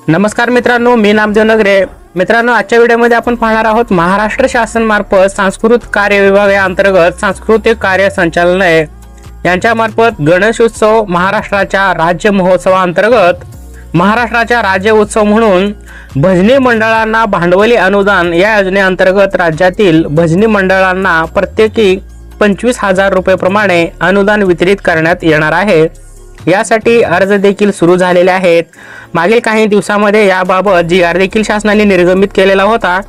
नमस्कार मित्रांनो, मी नामदेव नगरे. मित्रांनो, आजच्या व्हिडिओमध्ये आपण पाहणार आहोत महाराष्ट्र शासन मार्फत सांस्कृतिक कार्य विभाग या अंतर्गत सांस्कृतिक कार्य संचालनालय यांच्या मार्फत गणेशोत्सव महाराष्ट्राच्या राज्य महोत्सवाअंतर्गत महाराष्ट्राच्या राज्य उत्सव म्हणून भजनी मंडळांना भांडवली अनुदान या योजनेअंतर्गत राज्यातील भजनी मंडळांना प्रत्येकी 25,000 रुपये प्रमाणे अनुदान वितरित करण्यात येणार आहे. यासाठी अर्ज देखील सुरू झालेले आहेत. मागील काही दिवसांमध्ये याबाबत जी.आर देखील शासनाने निर्गमित केलेला होता,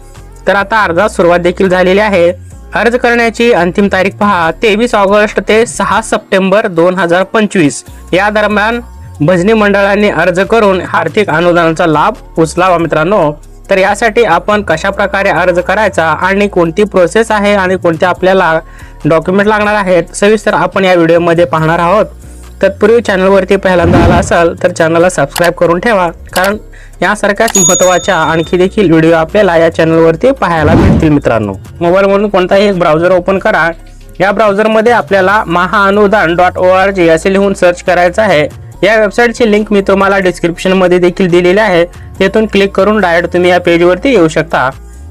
तर आता अर्जास सुरुवात देखील झालेली आहे. अर्ज करण्याची अंतिम तारीख पहा 23 ऑगस्ट ते 6 सप्टेंबर 2025 या दरम्यान भजनी मंडळांनी अर्ज करून आर्थिक अनुदानाचा लाभ उचलावा. मित्रांनो, तर यासाठी आपण कशा प्रकारे अर्ज करायचा आणि कोणती प्रोसेस आहे आणि कोणते आपल्याला डॉक्युमेंट लागणार आहेत सविस्तर आपण या व्हिडिओमध्ये पाहणार आहोत. तत्पूर्वी चॅनलवरती पहिल्यांदा आला असाल तर चॅनलला सबस्क्राईब करून ठेवा, कारण यासारख्याच महत्त्वाच्या आणखी देखील व्हिडिओ आपल्याला या चॅनलवरती पाहायला भेटतील. मित्रांनो, मोबाईलमधून कोणताही एक ब्राउझर ओपन करा. या ब्राउझरमध्ये आपल्याला महाअनुदान.org असे लिहून सर्च करायचं आहे. या वेबसाईटची लिंक मी तुम्हाला डिस्क्रिप्शनमध्ये देखील दिलेली आहे. तेथून क्लिक करून डायरेक्ट तुम्ही या पेजवरती येऊ शकता.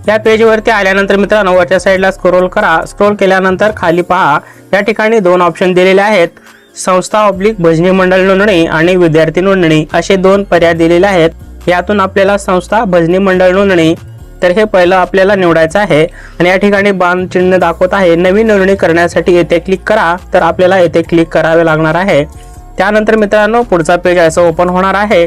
या पेजवरती आल्यानंतर मित्रांनो, वरच्या साईडला स्क्रोल करा. स्क्रोल केल्यानंतर खाली पहा, या ठिकाणी 2 ऑप्शन दिलेले आहेत. संस्था / भजनी मंडळ नोंदणी आणि विद्यार्थी नोंदणी असे 2 पर्याय दिलेले आहेत. यातून आपल्याला संस्था भजनी मंडळ नोंदणी, तर हे पहिलं आपल्याला निवडायचं आहे. आणि या ठिकाणी बाण चिन्ह दाखवत आहे. नवीन नोंदणी करण्यासाठी येथे क्लिक करा, तर आपल्याला येथे क्लिक करावे लागणार आहे. त्यानंतर मित्रांनो, पुढचा पेज असं ओपन होणार आहे.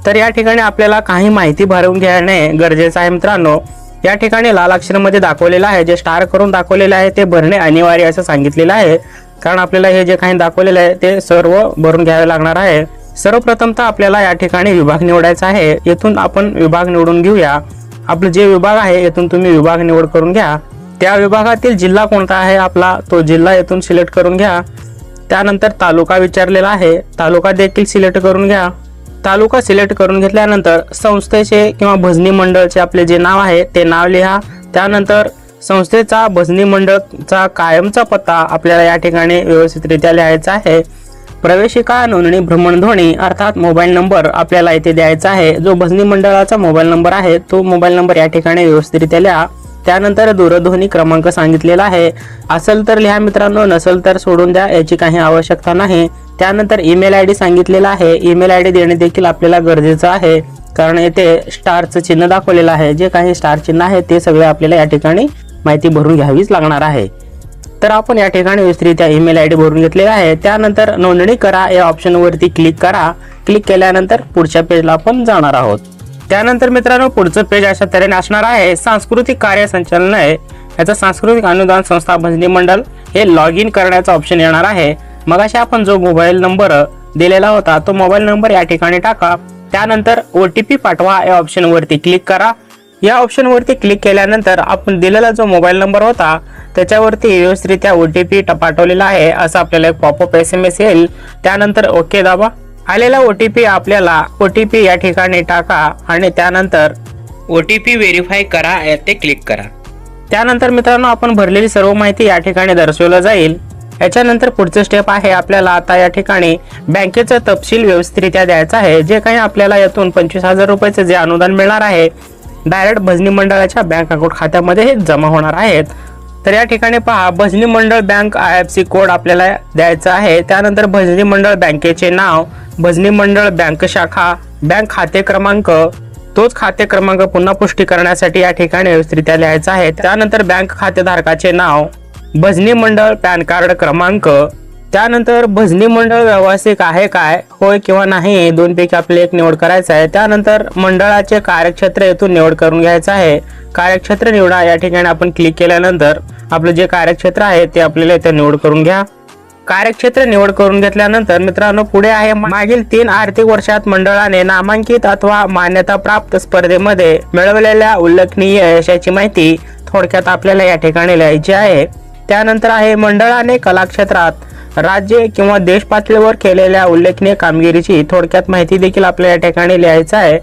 तर या ठिकाणी आपल्याला काही माहिती भरून घेणे गरजेचं आहे. मित्रांनो, या ठिकाणी लाल अक्षरामध्ये दाखवलेलं आहे, जे स्टार करून दाखवलेलं आहे ते भरणे अनिवार्य असं सांगितलेलं आहे. कारण आपल्याला हे जे काही दाखवलेलं आहे ते सर्व भरून घ्यावे लागणार आहे. सर्वप्रथमतः आपल्याला या ठिकाणी विभाग निवडायचा आहे. येथून आपण विभाग निवडून घेऊया. आपलं जे विभाग आहे येथून तुम्ही विभाग निवड करून घ्या. त्या विभागातील जिल्हा कोणता आहे आपला, तो जिल्हा येथून सिलेक्ट करून घ्या. त्यानंतर तालुका विचारलेला आहे, तालुका देखील सिलेक्ट करून घ्या. तालुका सिलेक्ट करून घेतल्यानंतर संस्थेचे किंवा भजनी मंडळचे आपले जे नाव आहे ते नाव लिहा. त्यानंतर संस्थेचा भजनी मंडळचा कायमचा पत्ता आपल्याला या ठिकाणी व्यवस्थितरित्या लिहायचा आहे. प्रवेशिका नोंदणी भ्रमणध्वनी अर्थात मोबाईल नंबर आपल्याला इथे द्यायचा आहे. जो भजनी मंडळाचा मोबाईल नंबर आहे तो मोबाईल नंबर या ठिकाणी व्यवस्थितरित्या लिहा. त्यानंतर दूरध्वनी क्रमांक सांगितलेला आहे, असेल तर लिहा मित्रांनो, नसेल तर सोडून द्या, याची काही आवश्यकता नाही. त्यानंतर ईमेल आयडी सांगितलेला आहे. ईमेल आयडी देणे देखील आपल्याला गरजेचं आहे, कारण येथे स्टारचं चिन्ह दाखवलेलं आहे. जे काही स्टार चिन्ह आहे ते सगळे आपल्याला या ठिकाणी माहिती भरून घ्यावीच लागणार आहे. तर आपण या ठिकाणी व्यवस्थितरित्या ईमेल आयडी भरून घेतलेला आहे. त्यानंतर नोंदणी करा या ऑप्शनवरती क्लिक करा. क्लिक केल्यानंतर पुढच्या पेजला आपण जाणार आहोत. त्यानंतर मित्रांनो, पुढचं पेज अशा तऱ्हेने असणार आहे. सांस्कृतिक कार्य संचालनालय याचा सांस्कृतिक अनुदान संस्था भजनी मंडळ हे लॉग इन करण्याचा ऑप्शन येणार आहे. मग अशा आपण जो मोबाईल नंबर दिलेला होता तो मोबाईल नंबर या ठिकाणी टाका. त्यानंतर OTP पाठवा या ऑप्शनवरती क्लिक करा. या ऑप्शनवरती क्लिक केल्यानंतर आपण दिलेला जो मोबाईल नंबर होता त्याच्यावरती व्यवस्थितरित्या OTP पाठवलेला आहे असं आपल्याला एक पॉपअप SMS येईल. त्यानंतर ओके दाबा. आलेला OTP आपल्याला OTP या ठिकाणी टाका आणि त्यानंतर OTP व्हेरीफाय करा याते क्लिक करा. त्यानंतर मित्रांनो, आपण भरलेली सर्व माहिती या ठिकाणी दर्शवलं जाईल. याच्यानंतर पुढचं स्टेप आहे, आपल्याला आता या ठिकाणी बँकेचा तपशील व्यवस्थितरित्या द्यायचा आहे. जे काही आपल्याला यातून 25,000 रुपयाचे जे अनुदान मिळणार आहे डायरेक्ट भजनी मंडळाच्या बँक अकाउंट खात्यामध्ये हे जमा होणार आहेत. तर या ठिकाणी पहा, भजनी मंडळ बँक IFSC कोड आपल्याला द्यायचा आहे. त्यानंतर भजनी मंडळ बँकेचे नाव, भजनी मंडळ बँक शाखा, बँक खाते क्रमांक, तोच खाते क्रमांक पुन्हा पुष्टी करण्यासाठी या ठिकाणी व्यवस्थितरित्या लिहायचा आहे. त्यानंतर बँक खातेधारकाचे नाव, भजनी मंडळ पॅन कार्ड क्रमांक, त्यानंतर भजनी मंडळ व्यावसायिक आहे काय, होय किंवा नाही, 2 पैकी आपल्याला एक निवड करायचं आहे. त्यानंतर मंडळाचे कार्यक्षेत्र येथून निवड करून घ्यायचं आहे. कार्यक्षेत्र निवडा या ठिकाणी आपण क्लिक केल्यानंतर आपलं जे कार्यक्षेत्र आहे ते आपल्याला इथे निवड करून घ्या. कार्यक्षेत्र निवड करून घेतल्यानंतर मित्रांनो, पुढे आहे मागील 3 आर्थिक वर्षात मंडळाने नामांकित अथवा मान्यता प्राप्त स्पर्धेमध्ये मिळवलेल्या उल्लेखनीय यशाची माहिती थोडक्यात आपल्याला या ठिकाणी लिहायची आहे. त्यानंतर आहे मंडळाने कलाक्षेत्रात राज्य किंवा देश पातळीवर केलेल्या उल्लेखनीय कामगिरीची थोडक्यात माहिती देखील आपल्याला या ठिकाणी लिहायचं आहे.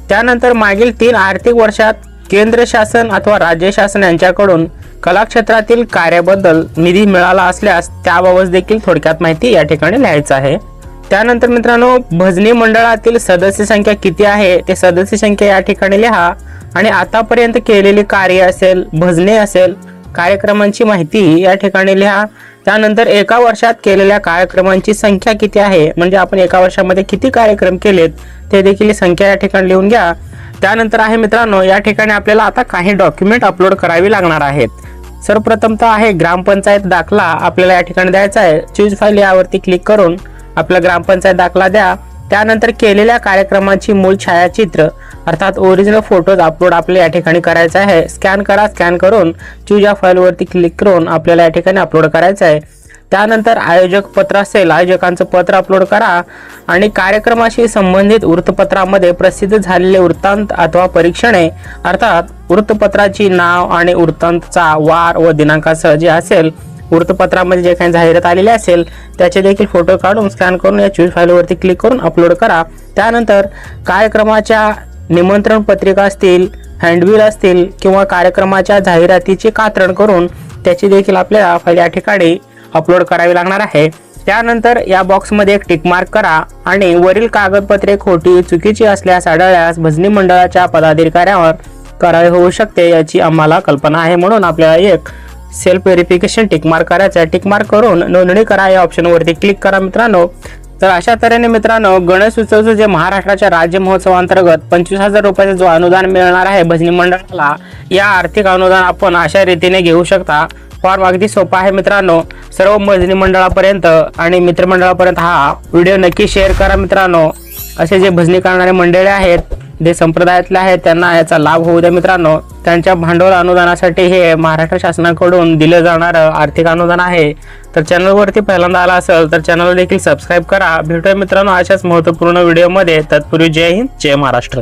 त्यानंतर मागील 3 आर्थिक वर्षात केंद्र शासन अथवा राज्य शासन यांच्याकडून कला क्षेत्रातील कार्याबद्दल निधी मिळाला असल्यास त्याबाबत देखील थोडक्यात माहिती या ठिकाणी लिहायचं आहे. त्यानंतर मित्रांनो भजनी मंडळातील सदस्य संख्या किती आहे ते सदस्य संख्या या ठिकाणी लिहा आणि आतापर्यंत केलेली कार्य असेल, भजने असेल, कार्यक्रमांची माहिती या ठिकाणी लिहा। त्यानंतर एका वर्षात केलेल्या कार्यक्रमांची संख्या किती आहे, म्हणजे आपण एका वर्षामध्ये किती कार्यक्रम केलेत ते देखील संख्या या ठिकाणी लिहून घ्या। त्यानंतर आहे मित्रांनो या ठिकाणी आपल्याला आता काही डॉक्युमेंट अपलोड करावी लागणार आहेत। सर्वप्रथमतः आहे ग्रामपंचायत दाखला आपल्याला या ठिकाणी द्यायचा आहे। चूज फाईल यावरती क्लिक करून आपला ग्रामपंचायत दाखला द्या। त्यानंतर केलेल्या कार्यक्रमाची मूळ छायाचित्र अर्थात ओरिजिनल फोटोज अपलोड आपल्याला या ठिकाणी करायचा आहे। स्कॅन करा, स्कॅन करून चूज या फाईलवरती क्लिक करून आपल्याला या ठिकाणी अपलोड करायचं आहे। त्यानंतर आयोजक पत्र असेल, आयोजकांचं पत्र अपलोड करा आणि कार्यक्रमाशी संबंधित वृत्तपत्रामध्ये प्रसिद्ध झालेले वृत्तांत अथवा परीक्षणे अर्थात वृत्तपत्राची नाव आणि वृत्तांतचा वार व दिनांकासह जे असेल वृत्तपत्रामध्ये जे काही जाहिरात आलेली असेल त्याचे देखील फोटो काढून स्कॅन करून या चूज फाईलवरती क्लिक करून अपलोड करा। त्यानंतर कार्यक्रमाच्या निमंत्रण पत्रिका असतील, हँडबिल असतील किंवा कार्यक्रमाच्या जाहिरातीचे कात्रण करून त्याची देखील आपल्याला फाईल या ठिकाणी अपलोड करावी लागणार आहे। त्यानंतर या बॉक्समध्ये एक टिक मार्क करा आणि वरील कागदपत्रे खोटी, चुकीची असल्यास आढळल्यास भजनी मंडळाच्या पदाधिकाऱ्यावर कारवाई होऊ शकते याची आम्हाला कल्पना आहे, म्हणून आपल्याला एक सेल्फ व्हेरिफिकेशन टिक मार्क करायचं आहे। टिक मार्क करून नोंदणी करा या ऑप्शनवरती क्लिक करा मित्रांनो। तर अशा तऱ्हेने मित्रांनो गणेश उत्सवाचं जे महाराष्ट्राच्या राज्य महोत्सवांतर्गत 25,000 रुपयाचं जो अनुदान मिळणार आहे भजनी मंडळाला, या आर्थिक अनुदान आपण अशा रीतीने घेऊ शकता। फॉर्म अगदी सोपा आहे मित्रांनो। सर्व भजनी मंडळापर्यंत आणि मित्रमंडळापर्यंत हा व्हिडिओ नक्की शेअर करा मित्रांनो। असे जे भजनी करणारे मंडळी आहेत, जे संप्रदायातले आहेत, त्यांना याचा लाभ होऊ द्या मित्रांनो। त्यांच्या भांडवल अनुदानासाठी हे महाराष्ट्र शासनाकडून दिलं जाणारं आर्थिक अनुदान आहे। तर चॅनलवरती पहिल्यांदा आला असेल तर चॅनल देखील सबस्क्राईब करा। भेटूया मित्रांनो अशाच महत्त्वपूर्ण व्हिडिओमध्ये। तत्पूर्वी जय हिंद, जय महाराष्ट्र।